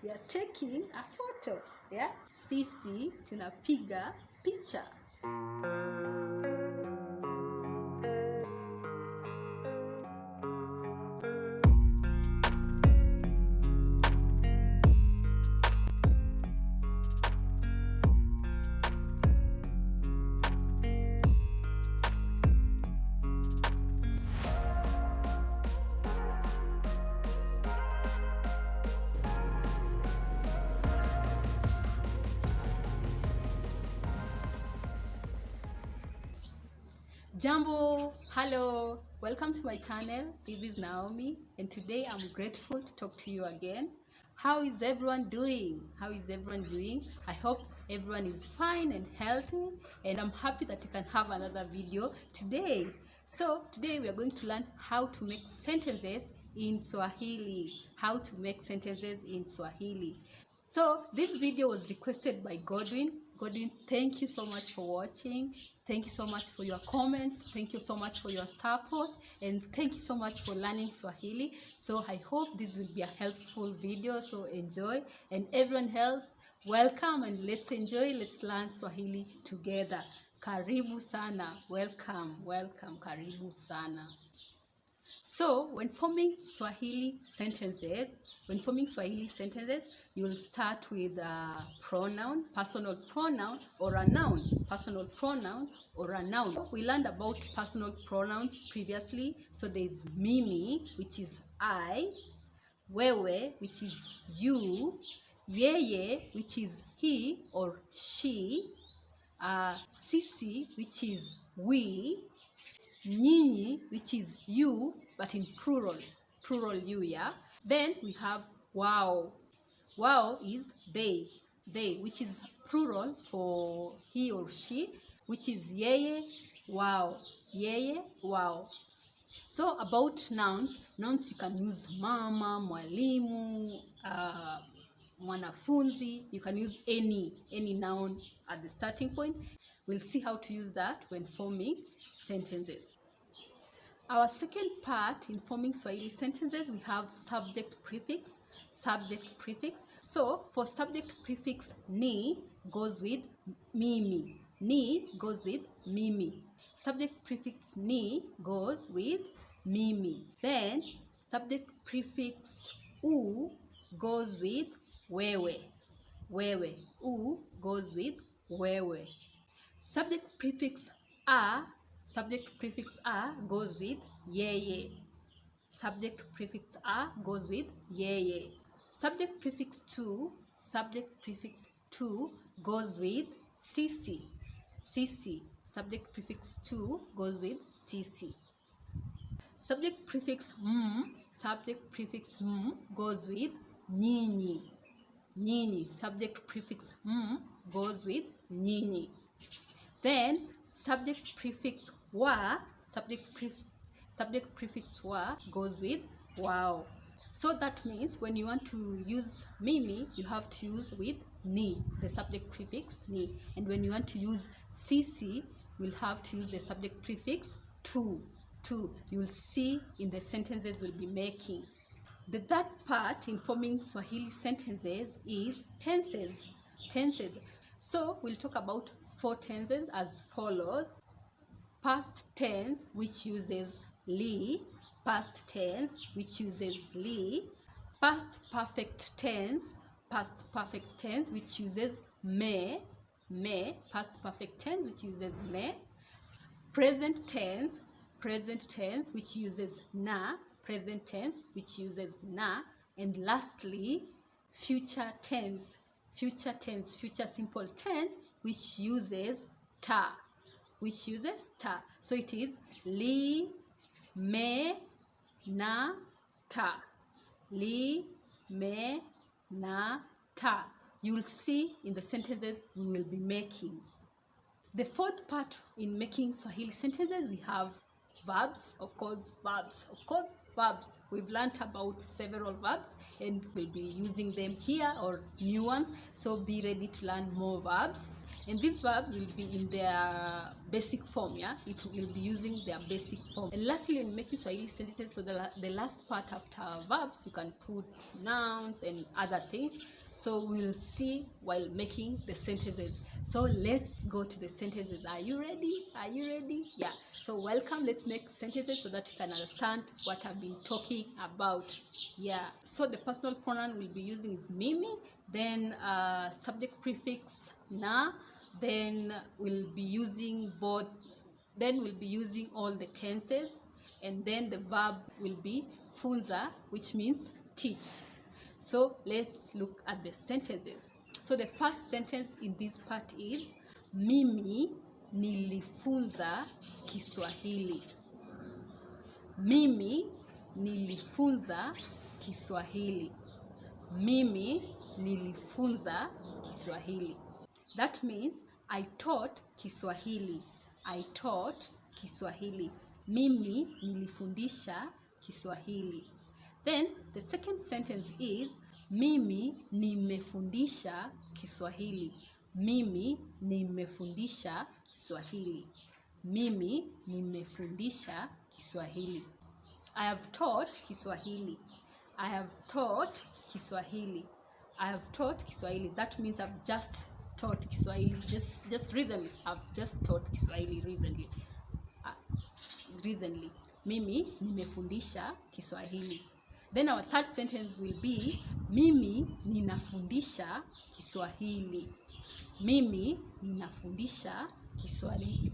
we are taking a photo. Yeah? Sisi tunapiga picha. Jambo, hello, welcome to my channel. This is Naomi and today I'm grateful to talk to you again. How is everyone doing? I hope everyone is fine and healthy, and I'm happy that you can have another video today. So today we are going to learn how to make sentences in Swahili. So this video was requested by Godwin. Godwin, thank you so much for watching. Thank you so much for your comments. Thank you so much for your support. And thank you so much for learning Swahili. So I hope this will be a helpful video. So enjoy. And everyone else, welcome and let's enjoy. Let's learn Swahili together. Karibu sana. Welcome. Karibu sana. So, when forming Swahili sentences, you will start with a pronoun, personal pronoun, or a noun. We learned about personal pronouns previously. So there is mimi, which is I, wewe, which is you, yeye, which is he or she, sisi, which is we, Ninyi, which is you, but in plural you, yeah? Then we have wow. Wow is they, which is plural for he or she, which is yeye, wow. So about nouns you can use mama, mwalimu, mwanafunzi. You can use any noun at the starting point. We'll see how to use that when forming sentences. Our second part in forming Swahili sentences, we have subject prefix. So for subject prefix, ni goes with mimi. Subject prefix ni goes with mimi. Then subject prefix u goes with wewe. U goes with wewe. Subject prefix a goes with yeye. Subject prefix tu goes with sisi. Subject prefix tu goes with sisi. Subject prefix goes with Ninyi. Subject prefix goes with Ninyi. Then subject prefix wa goes with wow. So that means when you want to use mimi, you have to use with ni, the subject prefix ni. And when you want to use sisi, you'll have to use the subject prefix tu. You'll see in the sentences we'll be making. The third part in forming Swahili sentences is tenses. So we'll talk about 4 tenses as follows. Past tense, which uses li. Past perfect tense, which uses me. Past perfect tense, which uses me. Present tense, which uses na. And lastly, future simple tense, which uses ta. So it is li, me, na, ta. You will see in the sentences we will be making. The fourth part in making Swahili sentences, we have verbs. Of course, verbs. We've learned about several verbs and we'll be using them here or new ones. So be ready to learn more verbs. And these verbs will be in their basic form, yeah? It will be using their basic form. And lastly, in making Swahili sentences, so the last part after verbs, you can put nouns and other things. So we'll see while making the sentences. So let's go to the sentences. Are you ready? Are you ready? Yeah. So welcome. Let's make sentences so that you can understand what I've been talking about. Yeah. So the personal pronoun we'll be using is mimi, then subject prefix na, then we'll be using both, then we'll be using all the tenses, and then the verb will be funza, which means teach. So let's look at the sentences. So the first sentence in this part is mimi nilifunza Kiswahili. Mimi nilifunza Kiswahili. Mimi nilifunza Kiswahili. That means I taught Kiswahili. I taught Kiswahili. Mimi nilifundisha Kiswahili. Then the second sentence is mimi nimefundisha Kiswahili. Mimi nimefundisha Kiswahili. Mimi nimefundisha Kiswahili. I have taught Kiswahili. I have taught Kiswahili. I have taught Kiswahili. That means I've just taught Kiswahili just recently. I've just taught Kiswahili recently. Recently. Mimi nimefundisha Kiswahili. Then our third sentence will be mimi ninafundisha Kiswahili. Mimi ninafundisha Kiswahili.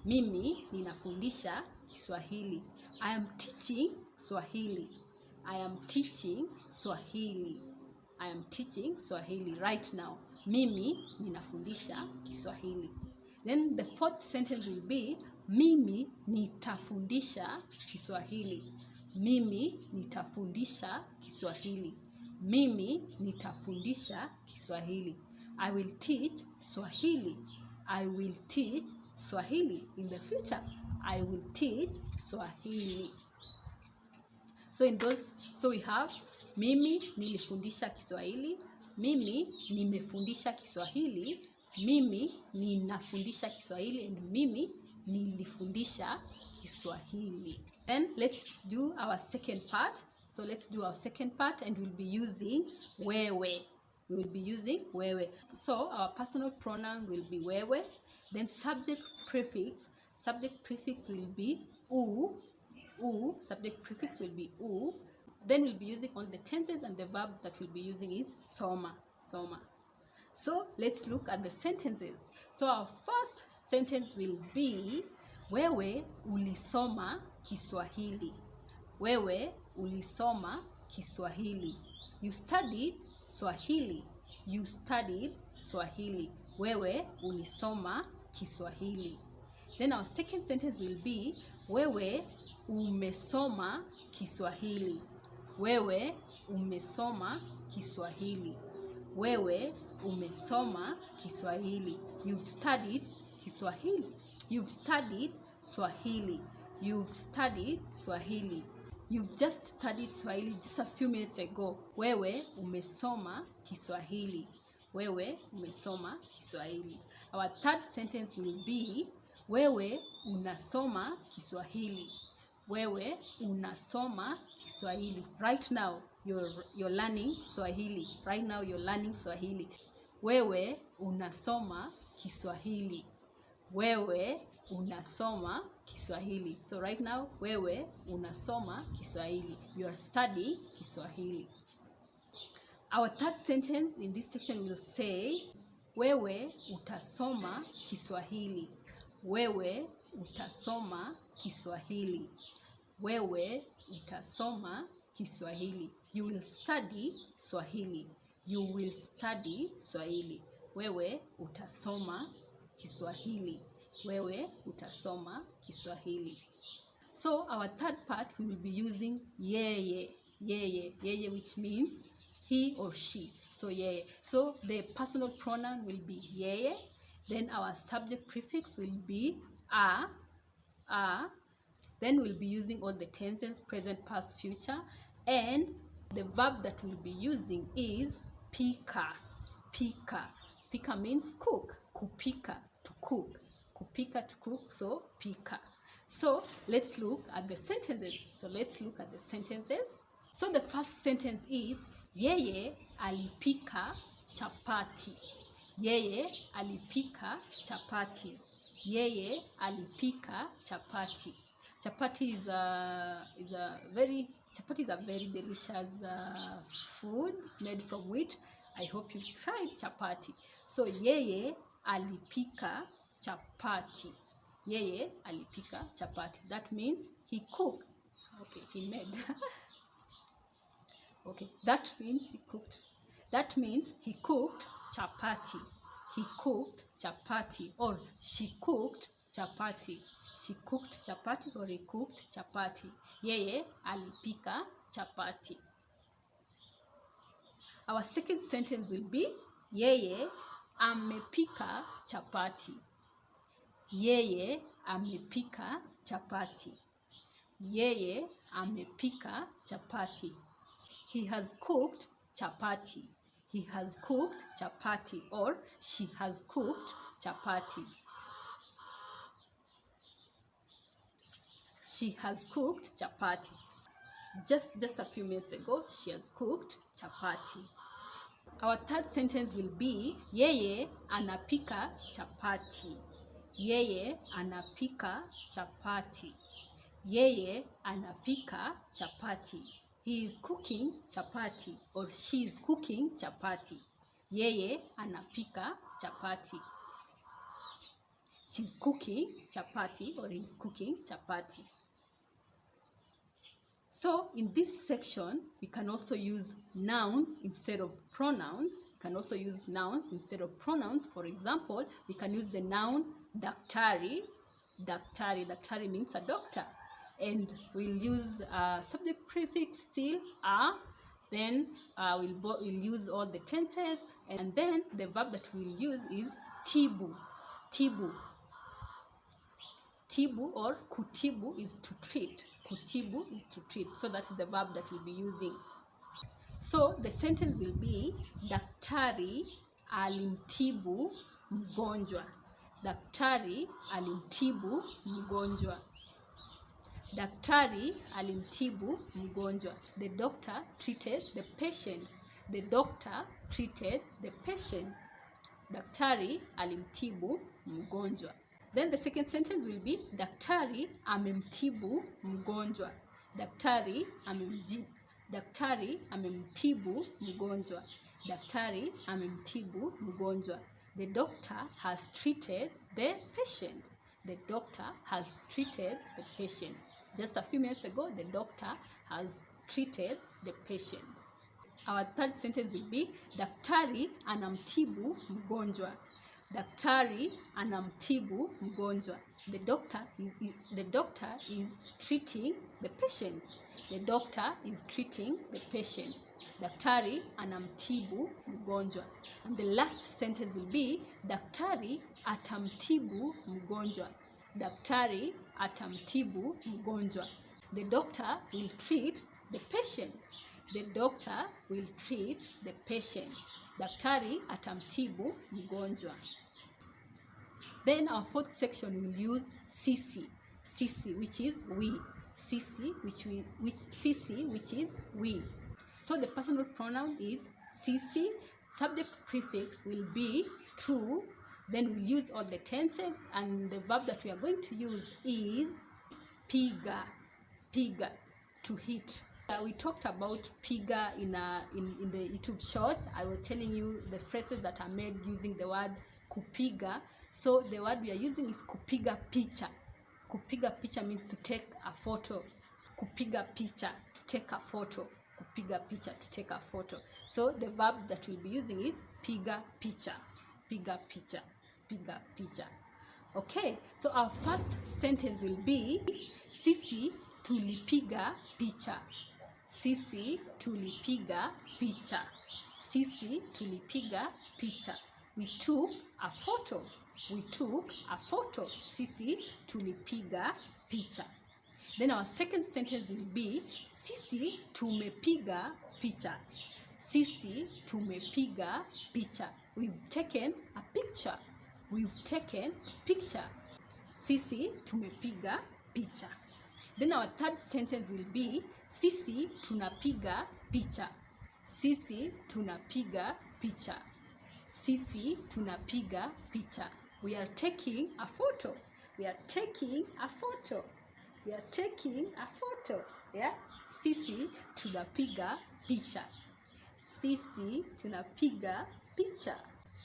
Mimi ninafundisha Kiswahili. I am teaching Swahili. I am teaching Swahili. I am teaching Swahili right now. Mimi ninafundisha Kiswahili. Then the fourth sentence will be mimi nitafundisha Kiswahili. Mimi nitafundisha Kiswahili. Mimi nitafundisha Kiswahili. I will teach Swahili. I will teach Swahili in the future. I will teach Swahili. So we have mimi nilifundisha Kiswahili, mimi nimefundisha Kiswahili, mimi ninafundisha Kiswahili, and mimi nilifundisha Kiswahili. And let's do our second part. So let's do our second part, and we'll be using wewe. We will be using wewe. So our personal pronoun will be wewe. Then subject prefix will be u. Subject prefix will be u. Then we'll be using all the tenses, and the verb that we'll be using is soma. So let's look at the sentences. So our first sentence will be wewe ulisoma Kiswahili. Wewe ulisoma Kiswahili. You studied Swahili. You studied Swahili. Wewe ulisoma Kiswahili. Then our second sentence will be wewe umesoma Kiswahili. Wewe umesoma Kiswahili. Wewe umesoma Kiswahili. You've studied Kiswahili. You've studied Swahili. You've studied Swahili. You've just studied Swahili just a few minutes ago. Wewe umesoma Kiswahili. Wewe umesoma Kiswahili. Our third sentence will be wewe unasoma Kiswahili. Wewe unasoma Kiswahili. Right now you're learning Swahili. Right now you're learning Swahili. Wewe unasoma Kiswahili. Wewe unasoma Kiswahili. So right now wewe unasoma Kiswahili. You are studying Kiswahili. Our third sentence in this section will say wewe utasoma Kiswahili. Wewe utasoma Kiswahili. Wewe utasoma Kiswahili. You will study Swahili. You will study Swahili. Wewe utasoma Kiswahili. Wewe utasoma Kiswahili. So our third part we will be using yeye. Yeye, which means he or she. So yeye. So the personal pronoun will be yeye. Then our subject prefix will be a. Then we'll be using all the tenses, present, past, future. And the verb that we'll be using is pika. Pika means cook. Kupika, to cook. Kupika, to cook, so pika. So let's look at the sentences. So the first sentence is Yeye alipika chapati. Yeye alipika chapati. Yeye alipika chapati. Chapati is a very delicious food made from wheat. I hope you've tried chapati. So Yeye alipika chapati. Yeye alipika chapati. That means he cooked. Okay, he made. Okay, that means he cooked. That means he cooked chapati. He cooked chapati, or she cooked chapati. She cooked chapati, or he cooked chapati. Yeye alipika chapati. Our second sentence will be Yeye amepika chapati. Yeye amepika chapati. Yeye amepika chapati. He has cooked chapati. He has cooked chapati, or she has cooked chapati. She has cooked chapati. Just a few minutes ago, she has cooked chapati. Our third sentence will be Yeye anapika chapati. Yeye anapika chapati. Yeye anapika chapati. He is cooking chapati, or she is cooking chapati. Yeye anapika chapati. She's cooking chapati, or he's cooking chapati. So in this section, we can also use nouns instead of pronouns. We can also use nouns instead of pronouns. For example, we can use the noun daktari. Daktari. Daktari means a doctor. And we'll use subject prefix still a. Then we'll use all the tenses. And then the verb that we'll use is tibu. Tibu. Tibu or kutibu is to treat. Kutibu is to treat. So that's the verb that we'll be using. So the sentence will be daktari alimtibu mgonjwa. Daktari alimtibu mgonjwa. Daktari alimtibu mgonjwa. The doctor treated the patient. The doctor treated the patient. Daktari alimtibu mgonjwa. Then the second sentence will be daktari amemtibu mgonjwa. Daktari amemtibu mgonjwa. Daktari amemtibu mgonjwa. The doctor has treated the patient. The doctor has treated the patient. Just a few minutes ago, the doctor has treated the patient. Our third sentence will be daktari anamtibu mgonjwa. Daktari anamtibu mgonjwa. The doctor is treating the patient. The doctor is treating the patient. Daktari anamtibu mgonjwa. And the last sentence will be daktari atamtibu mgonjwa. Daktari atamtibu mgonjwa. The doctor will treat the patient. The doctor will treat the patient. Daktari atamtibu mgonjwa. Then our fourth section will use Sisi. Sisi, which is we. Sisi, which is we. So the personal pronoun is Sisi. Subject prefix will be true. Then we'll use all the tenses, and the verb that we are going to use is piga. Piga, to hit. We talked about piga in the YouTube shorts. I was telling you the phrases that are made using the word kupiga. So the word we are using is kupiga picha. Kupiga picha means to take a photo. Kupiga picha, to take a photo. Kupiga picha, to take a photo. So the verb that we'll be using is piga picha. Piga picha. Piga picha. Okay, so our first sentence will be Sisi tulipiga picha. Sisi tulipiga picha. Sisi tulipiga picha. We took a photo. We took a photo. Sisi tulipiga picha. Then our second sentence will be Sisi tumepiga picha. Sisi tumepiga picha. We've taken a picture. We've taken a picture. Sisi tumepiga picha. Then our third sentence will be sisi tunapiga picha. Sisi tunapiga picha. Sisi tunapiga picha. We are taking a photo. We are taking a photo. We are taking a photo. Yeah? Sisi tunapiga picha. Sisi tunapiga picha.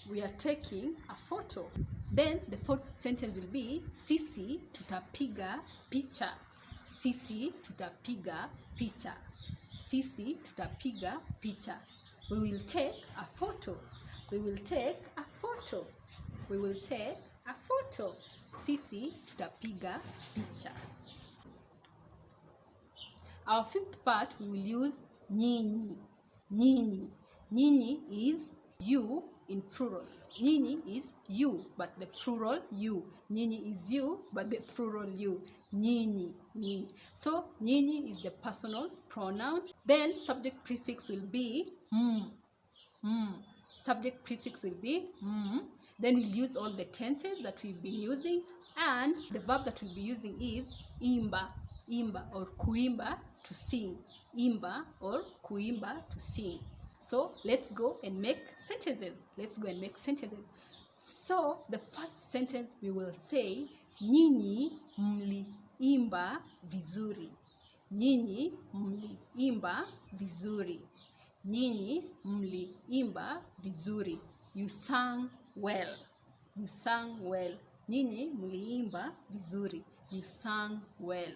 We are taking a photo. Then the fourth sentence will be sisi tutapiga picha. Sisi tutapiga picha. Sisi tutapiga picha. We will take a photo. We will take a photo. We will take a photo. Sisi tutapiga picha. Our fifth part, we will use ninyi. Ninyi. Ninyi is you in plural. Ninyi is you, but the plural you. Ninyi is you, but the plural you. Ninyi. Ninyi. So, ninyi is the personal pronoun. Then, subject prefix will be Subject prefix will be Then we'll use all the tenses that we've been using. And the verb that we'll be using is imba. Imba or kuimba, to sing. Imba or kuimba, to sing. So let's go and make sentences. Let's go and make sentences. So the first sentence we will say, Ninyi mliimba vizuri. Ninyi mliimba vizuri. Ninyi mliimba vizuri. You sang well. You sang well. Ninyi mliimba vizuri. You sang well.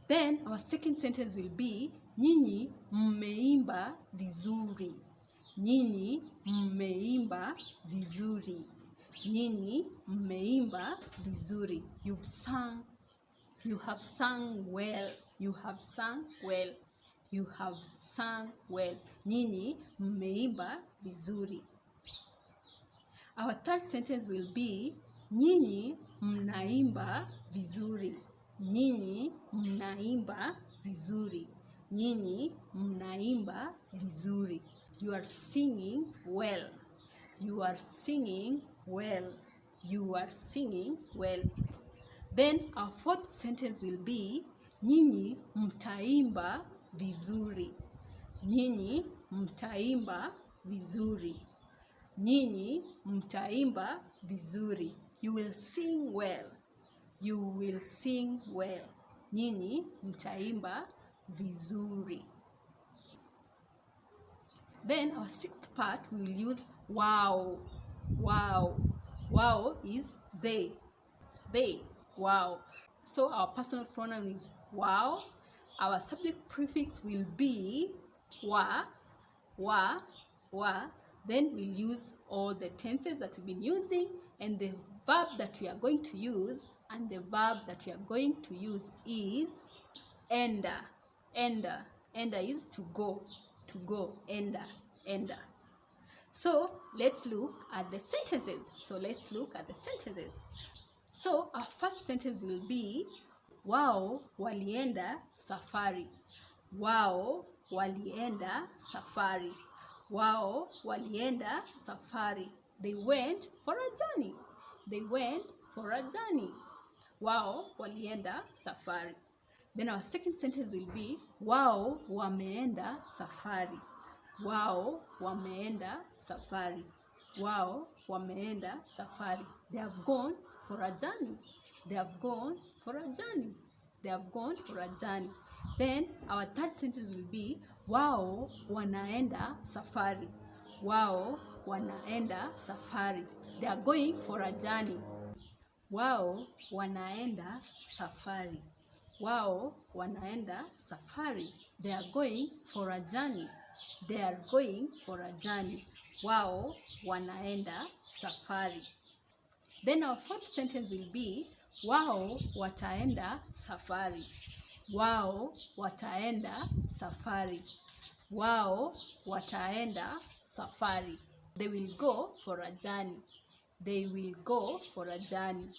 Then our second sentence will be Ninyi mmeimba vizuri. Ninyi mmeimba vizuri. Nyinyi mmeimba vizuri. You've sung. You have sung well. You have sung well. You have sung well. Nyinyi mmeimba vizuri. Our third sentence will be Nyinyi mnaimba vizuri. Nyinyi mnaimba vizuri. Nyinyi mnaimba vizuri. You are singing well. You are singing well. You are singing well. Then our fourth sentence will be Nyinyi mtaimba vizuri. Nyinyi mtaimba vizuri. Nyinyi mtaimba vizuri. You will sing well. You will sing well. Nyinyi mtaimba vizuri. Then our sixth part, we will use wow. Wow. Wow is they. They. Wow. So our personal pronoun is wow. Our subject prefix will be wa. Wa. Wa. Then we'll use all the tenses that we've been using and the verb that we are going to use. And the verb that we are going to use is enda. Enda. Enda is to go. To go. Enda. Enda. So let's look at the sentences. So our first sentence will be wao walienda safari. Wao walienda safari. Wao walienda safari. They went for a journey. They went for a journey. Wao walienda safari. Then our second sentence will be wao wameenda safari. Wao wameenda safari. Wao wameenda safari. They have gone for a journey. They have gone for a journey. They have gone for a journey. Then our third sentence will be wao wanaenda safari. Wao wanaenda safari. They are going for a journey. Wao wanaenda safari. Wao wanaenda safari. They are going for a journey. They are going for a journey. Wao wanaenda safari. Then our fourth sentence will be wao wataenda safari. Wao wataenda safari. Wao wataenda safari. They will go for a journey. They will go for a journey.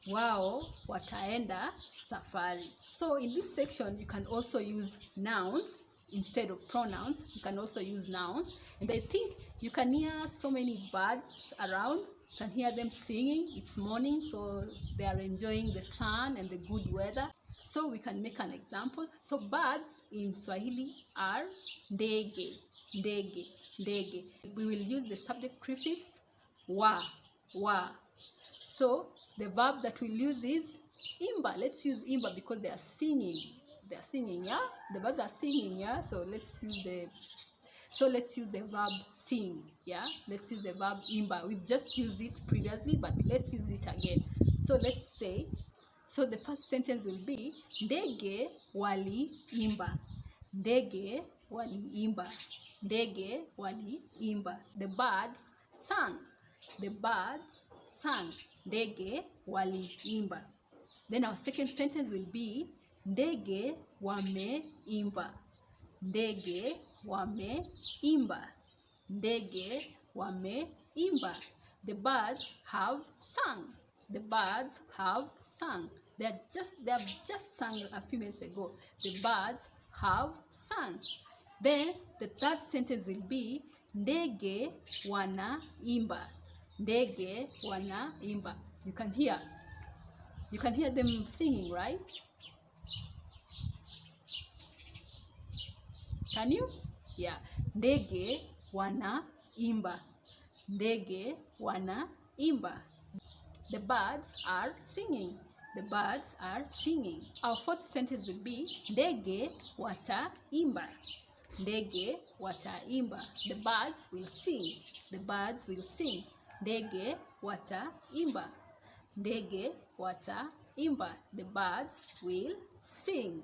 Wao wataenda safari. So in this section, you can also use nouns instead of pronouns, you can also use nouns. And I think you can hear so many birds around. You can hear them singing. It's morning, so they are enjoying the sun and the good weather. So we can make an example. So birds in Swahili are ndege, ndege, ndege. We will use the subject prefix wa, wa. So the verb that we'll use is imba. Let's use imba because they are singing. They are singing, yeah? The birds are singing, yeah? So let's use the verb sing, yeah? Let's use the verb imba. We've just used it previously, but let's use it again. So let's say, so the first sentence will be ndege wali imba. Ndege wali imba. Ndege wali imba. The birds sang. The birds sang. Ndege wali imba. Then our second sentence will be ndege wame imba. Ndege wame imba. Ndege wame imba. The birds have sung. The birds have sung. They have just sung a few minutes ago. The birds have sung. Then the third sentence will be ndege wana imba. Ndege wana imba. You can hear them singing, right? Can you? Yeah. Ndege wana imba. Ndege wana imba. The birds are singing. The birds are singing. Our fourth sentence will be ndege wata imba. Ndege wata imba. The birds will sing. The birds will sing. Ndege wata imba. Ndege wata imba. The birds will sing.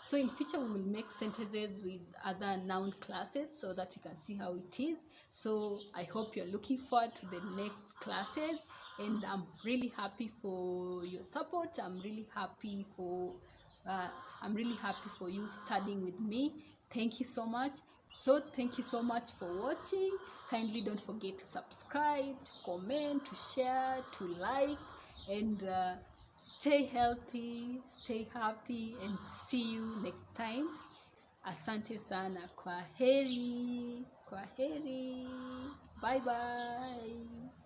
So in future we will make sentences with other noun classes so that you can see how it is. So I hope you're looking forward to the next classes, and I'm really happy for your support. I'm really happy for you studying with me. Thank you so much. So thank you so much for watching. Kindly don't forget to subscribe, to comment, to share, to like, and stay healthy, stay happy, and see you next time. Asante sana. Kwaheri. Kwaheri. Bye bye.